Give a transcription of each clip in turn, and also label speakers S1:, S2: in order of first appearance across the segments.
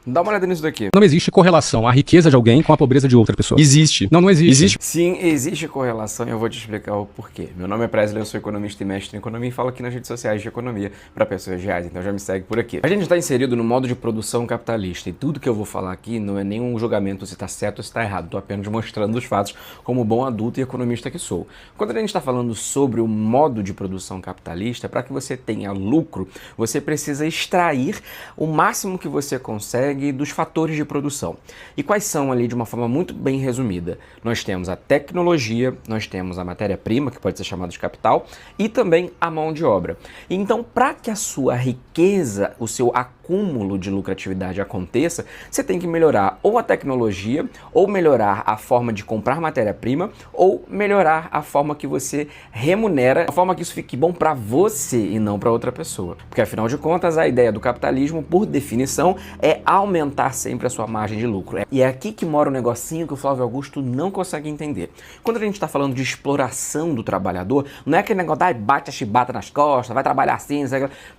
S1: Dá uma olhada nisso daqui.
S2: Não existe correlação a riqueza de alguém com a pobreza de outra pessoa.
S3: Existe.
S2: Não existe.
S1: Sim, existe correlação e eu vou te explicar o porquê. Meu nome é Presley, eu sou economista e mestre em economia e falo aqui nas redes sociais de economia para pessoas reais, então já me segue por aqui. A gente está inserido no modo de produção capitalista e tudo que eu vou falar aqui não é nenhum julgamento se está certo ou se está errado, estou apenas mostrando os fatos como bom adulto e economista que sou. Quando a gente está falando sobre o modo de produção capitalista, para que você tenha lucro, você precisa extrair o máximo que você consegue dos fatores de produção. E quais são ali de uma forma muito bem resumida? Nós temos a tecnologia, nós temos a matéria-prima, que pode ser chamada de capital, e também a mão de obra. Então, para que a sua riqueza, o seu acúmulo de lucratividade aconteça, você tem que melhorar ou a tecnologia, ou melhorar a forma de comprar matéria-prima, ou melhorar a forma que você remunera, a forma que isso fique bom para você e não para outra pessoa. Porque afinal de contas, a ideia do capitalismo, por definição, é aumentar sempre a sua margem de lucro. E é aqui que mora o negocinho que o Flávio Augusto não consegue entender. Quando a gente está falando de exploração do trabalhador, não é aquele negócio, bate a chibata nas costas, vai trabalhar assim,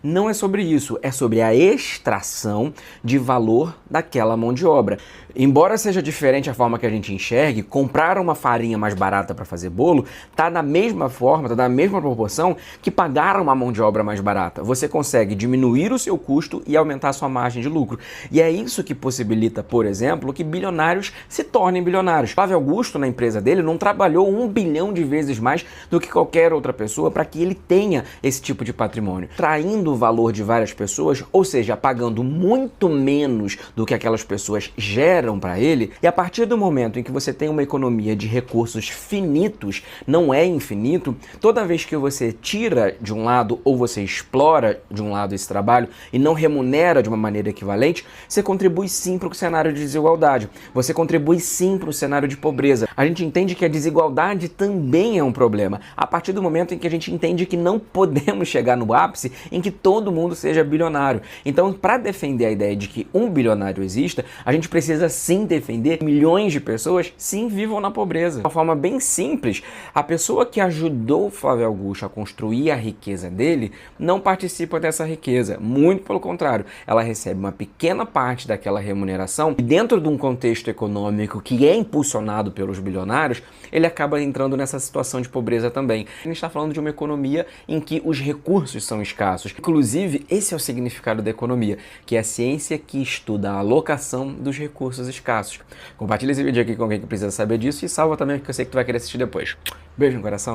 S1: não é sobre isso, é sobre a extração de valor daquela mão de obra. Embora seja diferente a forma que a gente enxergue, comprar uma farinha mais barata para fazer bolo tá da mesma forma, tá da mesma proporção que pagar uma mão de obra mais barata. Você consegue diminuir o seu custo e aumentar a sua margem de lucro. E é isso que possibilita, por exemplo, que bilionários se tornem bilionários. Flávio Augusto, na empresa dele, não trabalhou 1 bilhão de vezes mais do que qualquer outra pessoa para que ele tenha esse tipo de patrimônio. Traindo o valor de várias pessoas, ou seja, pagando muito menos do que aquelas pessoas geram para ele, e a partir do momento em que você tem uma economia de recursos finitos, não é infinito, toda vez que você tira de um lado ou você explora de um lado esse trabalho e não remunera de uma maneira equivalente, você contribui sim para o cenário de desigualdade, você contribui sim para o cenário de pobreza. A gente entende que a desigualdade também é um problema, a partir do momento em que a gente entende que não podemos chegar no ápice em que todo mundo seja bilionário. Então, para defender a ideia de que um bilionário exista, a gente precisa sim defender que milhões de pessoas sim vivam na pobreza. De uma forma bem simples, a pessoa que ajudou Flávio Augusto a construir a riqueza dele não participa dessa riqueza, muito pelo contrário, ela recebe uma pequena parte daquela remuneração e dentro de um contexto econômico que é impulsionado pelos bilionários, ele acaba entrando nessa situação de pobreza também. A gente está falando de uma economia em que os recursos são escassos. Inclusive, esse é o significado da economia, que é a ciência que estuda a alocação dos recursos escassos. Compartilha esse vídeo aqui com alguém que precisa saber disso e salva também, porque eu sei que tu vai querer assistir depois. Beijo no coração.